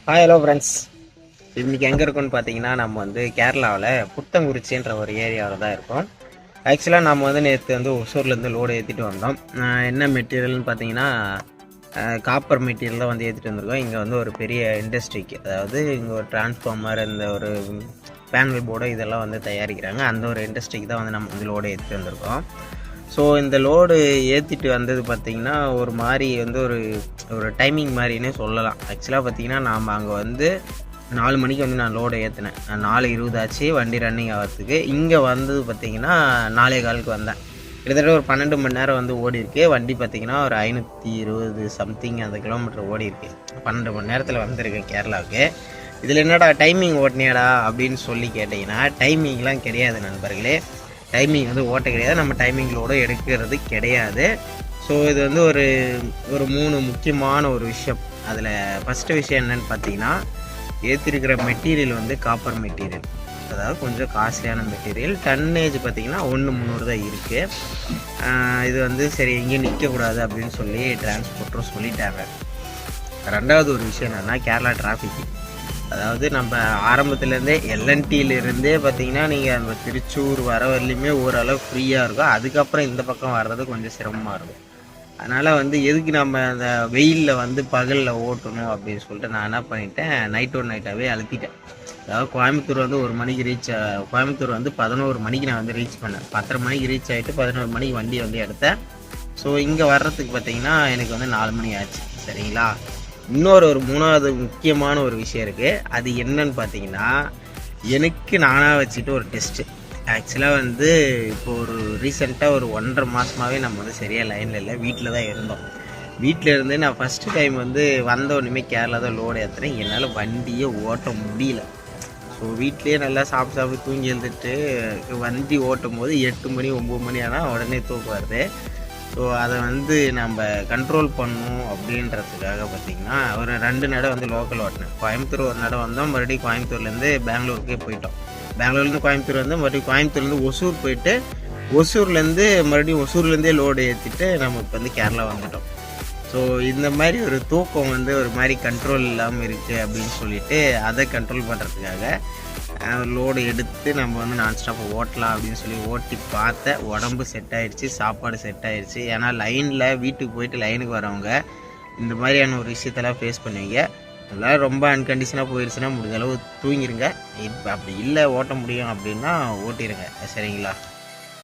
Hi hello friends. இன்றைக்கி எங்கே இருக்கோன்னு பார்த்தீங்கன்னா, நம்ம வந்து கேரளாவில் புத்தங்குறிச்சின்ற ஒரு ஏரியாவில் தான் இருக்கோம். ஆக்சுவலாக நம்ம வந்து நேற்று வந்து ஒசூர்லேருந்து லோடு ஏற்றிட்டு வந்தோம். என்ன மெட்டீரியல்னு பார்த்தீங்கன்னா, காப்பர் மெட்டீரியல் தான் வந்து ஏற்றிட்டு வந்திருக்கோம். இங்கே வந்து ஒரு பெரிய இண்டஸ்ட்ரிக்கு, அதாவது இங்கே ஒரு டிரான்ஸ்ஃபார்மர், இந்த ஒரு பேனல் போர்டு இதெல்லாம் வந்து தயாரிக்கிறாங்க. அந்த ஒரு இண்டஸ்ட்ரிக்கு தான் வந்து நம்ம வந்து லோடு ஏற்றிட்டு வந்திருக்கோம். ஸோ இந்த லோடு ஏற்றிட்டு வந்தது பார்த்திங்கன்னா, ஒரு மாதிரி வந்து ஒரு டைமிங் மாதிரினே சொல்லலாம். ஆக்சுவலாக பார்த்திங்கன்னா, நாம் அங்கே வந்து 4 மணிக்கு வந்து நான் லோடு ஏற்றினேன். 4:20 ஆச்சு வண்டி ரன்னிங் ஆகிறதுக்கு. இங்கே வந்தது பார்த்திங்கன்னா 4:15க்கு வந்தேன். கிட்டத்தட்ட ஒரு 12 மணி நேரம் வந்து ஓடி இருக்கு. வண்டி பார்த்திங்கன்னா ஒரு 520 சம்திங் அந்த கிலோமீட்டர் ஓடி இருக்கு. 12 மணி நேரத்தில் வந்திருக்கேன் கேரளாவுக்கு. இதில் என்னடா டைமிங் ஓட்டினியாடா அப்படின்னு சொல்லி கேட்டிங்கன்னா, டைமிங்லாம் கிடையாது நண்பர்களே. டைமிங் வந்து ஓட்ட கிடையாது, நம்ம டைமிங்களோடு எடுக்கிறது கிடையாது. ஸோ இது வந்து ஒரு 3 முக்கியமான ஒரு விஷயம். அதில் ஃபஸ்ட்டு விஷயம் என்னென்னு பார்த்தீங்கன்னா, ஏற்றிருக்கிற மெட்டீரியல் வந்து காப்பர் மெட்டீரியல், அதாவது கொஞ்சம் காஸ்ட்லியான மெட்டீரியல். டன்னேஜ் பார்த்திங்கன்னா 1,300 தான் இருக்குது. இது வந்து சரி எங்கேயும் நிற்கக்கூடாது அப்படின்னு சொல்லி டிரான்ஸ்போர்ட்டரும் சொல்லிட்டாங்க. ரெண்டாவது ஒரு விஷயம் என்னென்னா, கேரளா டிராஃபிக். அதாவது நம்ம ஆரம்பத்துலேருந்தே எல்என்டியிலிருந்தே பார்த்திங்கன்னா, நீங்கள் அந்த திருச்சூர் வர வரலையுமே ஓரளவு ஃப்ரீயாக இருக்கும். அதுக்கப்புறம் இந்த பக்கம் வர்றது கொஞ்சம் சிரமமாக இருக்கும். அதனால் வந்து எதுக்கு நம்ம அந்த வெயிலில் வந்து பகலில் ஓட்டணும் அப்படின்னு சொல்லிட்டு நான் என்ன பண்ணிட்டேன், நைட்டாகவே அழுத்திட்டேன். அதாவது கோயம்புத்தூர் வந்து 1 மணிக்கு கோயம்புத்தூர் வந்து 11 மணிக்கு நான் வந்து ரீச் பண்ணேன். 10:30 மணிக்கு ரீச் ஆகிட்டு 11 மணிக்கு வண்டியை வந்து எடுத்தேன். ஸோ இங்கே வர்றதுக்கு பார்த்திங்கன்னா எனக்கு வந்து 4 மணி ஆச்சு. சரிங்களா? இன்னொரு 3வது முக்கியமான ஒரு விஷயம் இருக்குது. அது என்னன்னு பார்த்தீங்கன்னா, எனக்கு நானாக வச்சுட்டு ஒரு டெஸ்ட்டு. ஆக்சுவலாக வந்து இப்போ ஒரு ரீசெண்டாக ஒரு 1.5 மாதமாகவே நம்ம வந்து சரியாக லைனில் இல்லை, வீட்டில் தான் இருந்தோம். வீட்டில் இருந்து நான் ஃபஸ்ட்டு டைம் வந்து வந்த உடனே கேரளா தான் லோடு ஏற்றுறேன். என்னால் வண்டியே ஓட்ட முடியல. ஸோ வீட்லேயே நல்லா சாப்பிட்டு தூங்கி எழுந்துட்டு வண்டி ஓட்டும் போது 8 மணி 9 மணி ஆனால் உடனே தூக்கம் வருது. ஸோ அதை வந்து நம்ம கண்ட்ரோல் பண்ணணும் அப்படின்றதுக்காக பார்த்திங்கன்னா, ஒரு 2 நடை வந்து லோக்கல் ஓட்டினேன். கோயம்புத்தூர் ஒரு நடை வந்தோம், மறுபடியும் கோயம்புத்தூர்லேருந்து பெங்களூருக்கே போயிட்டோம். பெங்களூர்லேருந்து கோயம்புத்தூர் வந்து மறுபடியும் கோயம்புத்தூர்லேருந்து ஒசூர் போயிட்டு, ஒசூர்லேருந்து மறுபடியும் ஒசூர்லேருந்தே லோடு ஏற்றிட்டு நம்ம இப்போ வந்து கேரளா வந்துட்டோம். ஸோ இந்த மாதிரி ஒரு தூக்கம் வந்து ஒரு மாதிரி கண்ட்ரோல் இல்லாமல் இருக்குது அப்படின்னு சொல்லிட்டு, அதை கண்ட்ரோல் பண்ணுறதுக்காக லோடு எடுத்து நம்ம வந்து நான்ஸ்டாப்பாக ஓட்டலாம் அப்படின்னு சொல்லி ஓட்டி பார்த்தேன். உடம்பு செட் ஆகிடுச்சு, சாப்பாடு செட் ஆகிடுச்சு. ஏன்னா லைனில் வீட்டுக்கு போயிட்டு லைனுக்கு வரவங்க இந்த மாதிரியான ஒரு விஷயத்தெல்லாம் ஃபேஸ் பண்ணுவீங்க. அதெல்லாம் ரொம்ப அன்கண்டிஷனாக போயிடுச்சுன்னா முடிஞ்ச அளவு தூங்கிடுங்க. இப்போ அப்படி இல்லை ஓட்ட முடியும் அப்படின்னா ஓட்டிடுங்க. சரிங்களா?